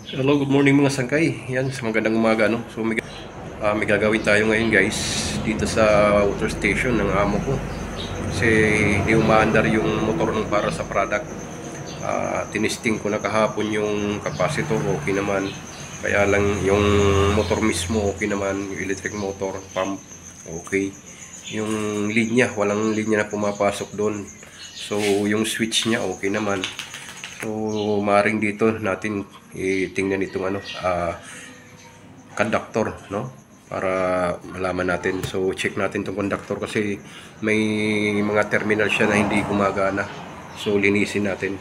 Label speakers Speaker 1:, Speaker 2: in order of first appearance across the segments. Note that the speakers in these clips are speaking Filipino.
Speaker 1: Hello, good morning mga sangkay. Yan, sa magandang umaga, no? So, may gagawin tayo ngayon, guys, dito sa water station ng amo ko. Kasi hindi umaandar yung motor ng para sa product. Tinisting ko na kahapon yung capacitor, okay naman. Kaya lang yung motor mismo, okay naman. Yung electric motor, pump, okay. Yung linya, walang linya na pumapasok doon. So, yung switch niya, okay naman. So, maring dito natin itingnan itong conductor, no? Para malaman natin. So, check natin itong conductor kasi may mga terminal siya na hindi gumagana. So, linisin natin.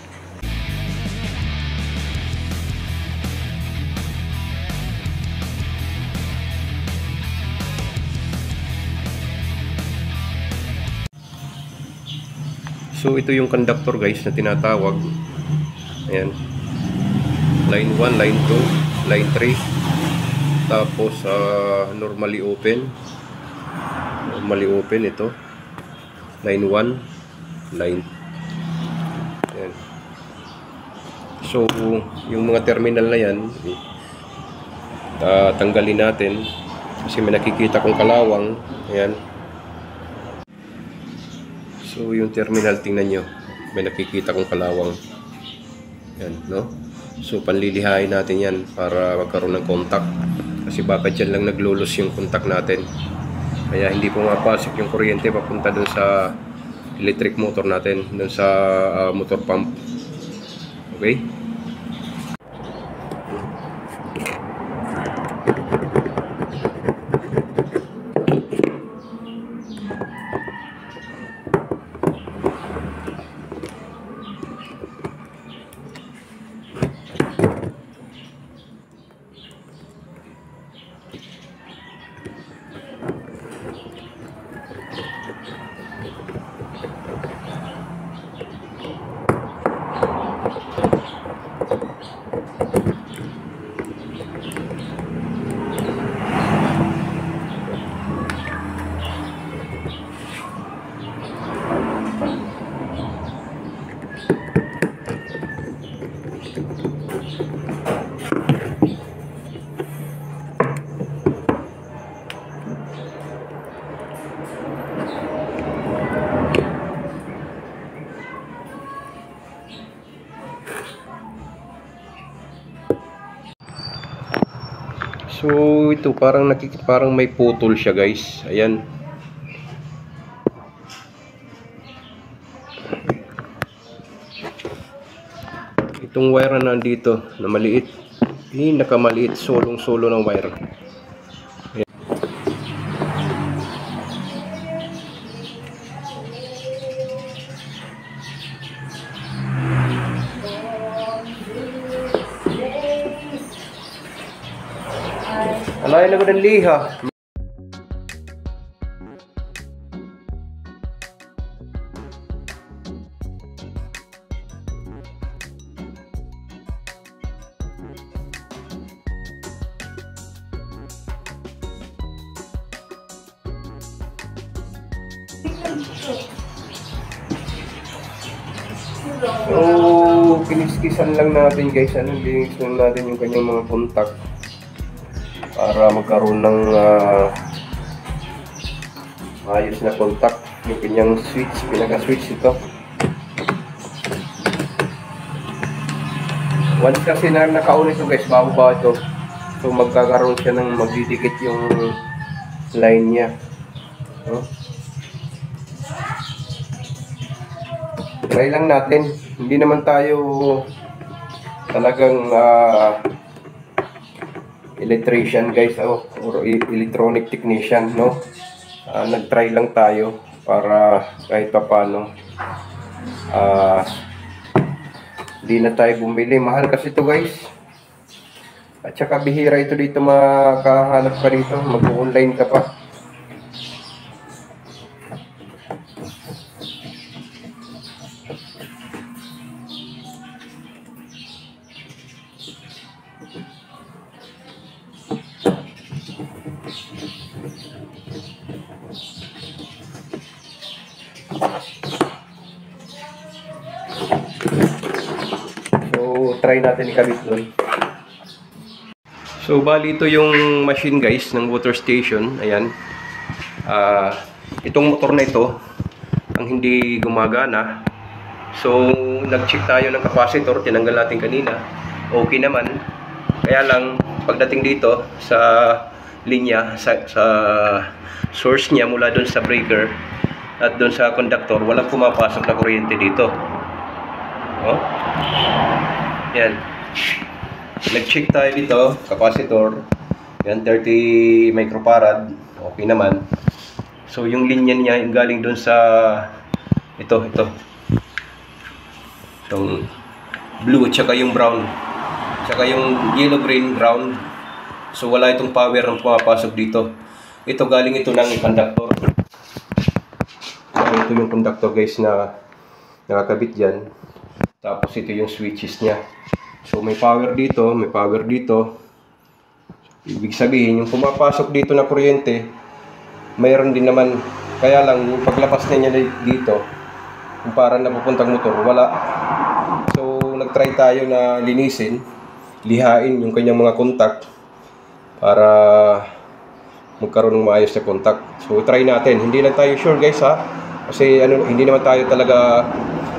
Speaker 1: So, ito yung conductor, guys, na tinatawag. Ayan. Line 1, line 2, line 3. Tapos, normally open. Normally open ito. Line 1, line. Ayan. So, yung mga terminal na yan, tanggalin natin. Kasi may nakikita kong kalawang. Ayan. So, yung terminal, tingnan nyo. May nakikita kong kalawang. Ayan, no? So, panlilihain natin yan para magkaroon ng contact. Kasi baka dyan lang naglulos yung contact natin. Kaya hindi pumapasok yung kuryente papunta dun sa electric motor natin, dun sa motor pump. Okay? So ito parang may putol siya, guys. Ayan. Itong wire na nandito na maliit. Ini nakamaliit, solong-solo ng wire. Ayan. Alayan na ko ng liha. So, kiniskisan lang natin, guys. Linis lang natin yung kanyang mga contact para magkaroon ng ayos na contact yung kanyang switch, pinaka-switch ito. Once kasi na naka-on ito, guys, bababa ito. So, magkakaroon siya ng magdidikit yung line niya. No? Try lang natin. Hindi naman tayo talagang electrician, guys, or electronic technician, no? Nag-try lang tayo para kahit paano hindi na tayo bumili. Mahal kasi ito, guys. At saka bihira ito dito, makahanap ka dito, mag-online ka pa. So, try natin ikabit doon. So bali ito yung machine guys ng water station. Ayan. Itong motor na ito ang hindi gumagana. So nag-check tayo ng capacitor, tinanggal natin kanina. Okay naman. Kaya lang pagdating dito sa linya, sa source niya mula doon sa breaker at doon sa conductor, walang pumapasok na kuryente dito. Oh. Yan. Nag-check tayo dito, capacitor. Yan, 30 microfarad. Okay naman. So, yung linya niya, yung galing doon sa ito. So, blue, tsaka yung brown. Tsaka yung yellow, green, brown. So, wala itong power na pumapasok dito. Ito, galing ito ng conductor. So, ito yung conductor guys na nakakabit dyan. Tapos, ito yung switches niya. So may power dito, may power dito. Ibig sabihin, yung pumapasok dito na kuryente, mayroon din naman. Kaya lang, yung paglabas niya dito, kung parang napupuntang motor, wala. So nagtry tayo na linisin, lihain yung kanyang mga contact para magkaroon ng maayos na contact. So try natin. Hindi lang tayo sure guys ha, kasi hindi naman tayo talaga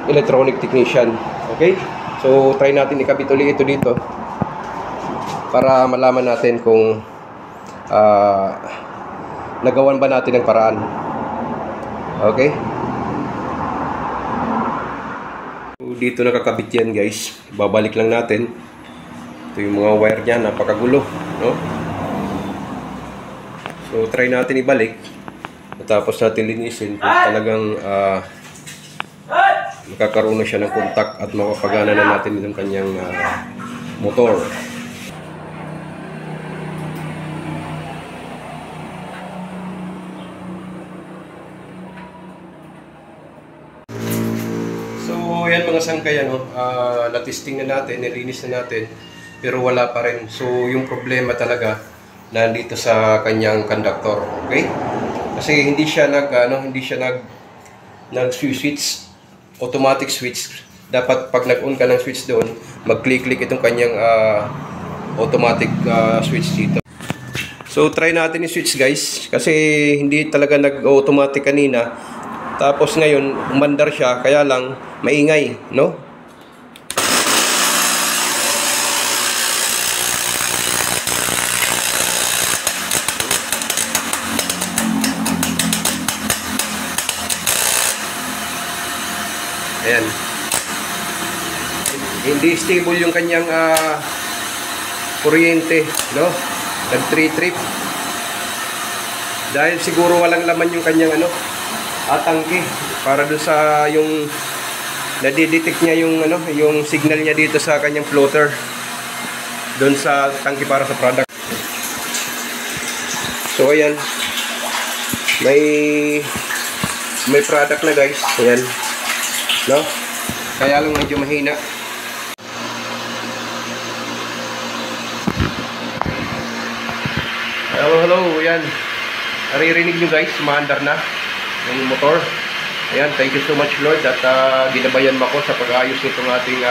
Speaker 1: electronic technician. Okay? So, try natin ikabit ulit ito dito para malaman natin kung nagawan ba natin ang paraan. Okay? So, dito nakakabit yan guys. Babalik lang natin. Ito yung mga wire niya. Napakagulo. No? So, try natin ibalik. Matapos natin linisin kung talagang magkakaroon na siya ng contact at makapagana na natin yung kanyang motor. So yan mga sangkay, na-testing na natin, nilinis na natin, pero wala pa rin. So yung problema talaga nandito sa kanyang conductor, okay? Kasi hindi siya nag-switch, automatic switch. Dapat pag nag-on ka ng switch doon, mag-click-click itong kanyang automatic switch dito. So try natin i-switch guys, kasi hindi talaga nag-automatic kanina. Tapos ngayon umandar siya, kaya lang maingay, no? Ayan. Hindi stable yung kanyang kuryente, no? Nag-trip. Dahil siguro walang laman yung kanyang tangke para doon sa yung nadidetect niya yung yung signal niya dito sa kanyang floater doon sa tangke para sa product. So ayan. May product na guys. Ayan. No? Kaya lang medyo mahina. Hello, yan. Naririnig nyo guys, maandar na yung motor. Ayan, thank you so much Lord at ginabayan mo ako sa pag-ayos nitong ating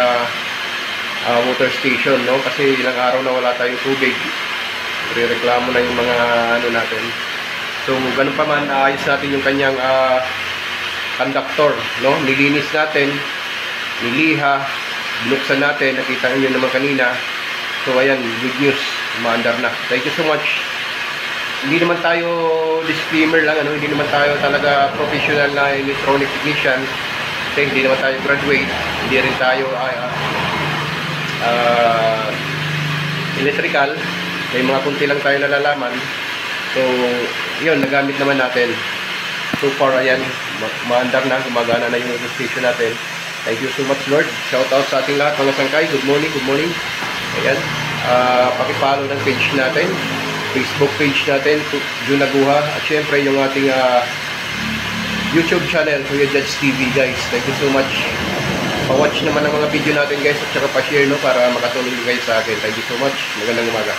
Speaker 1: water station, no? Kasi ilang araw na wala tayong tubig. Rereklamo na yung mga natin. So, ganun pa man, ayos natin yung kanyang conductor, no? Nilinis natin, niliha, binuksan natin, nakita niyo naman kanina. So ayan, good news, umaandar na. Thank you so much. Hindi naman tayo disclaimer lang, hindi naman tayo talaga professional na electronic technician. Kasi hindi naman tayo graduate, hindi rin tayo electrical. May mga kunti lang tayo nalalaman. So yun, nagamit naman natin. So far, ayan, maandar na, gumagana na yung water station natin. Thank you so much, Lord. Shout out sa ating lahat, mga sangkay. Good morning, good morning. Ayan, pakipollow ng page natin, Facebook page natin, June Aguha. At syempre, yung ating YouTube channel, Kuya Judge TV, guys. Thank you so much. Pa-watch naman ang mga video natin, guys. At saka pa-share, no, para makatulong kayo sa akin. Thank you so much. Magandang umaga.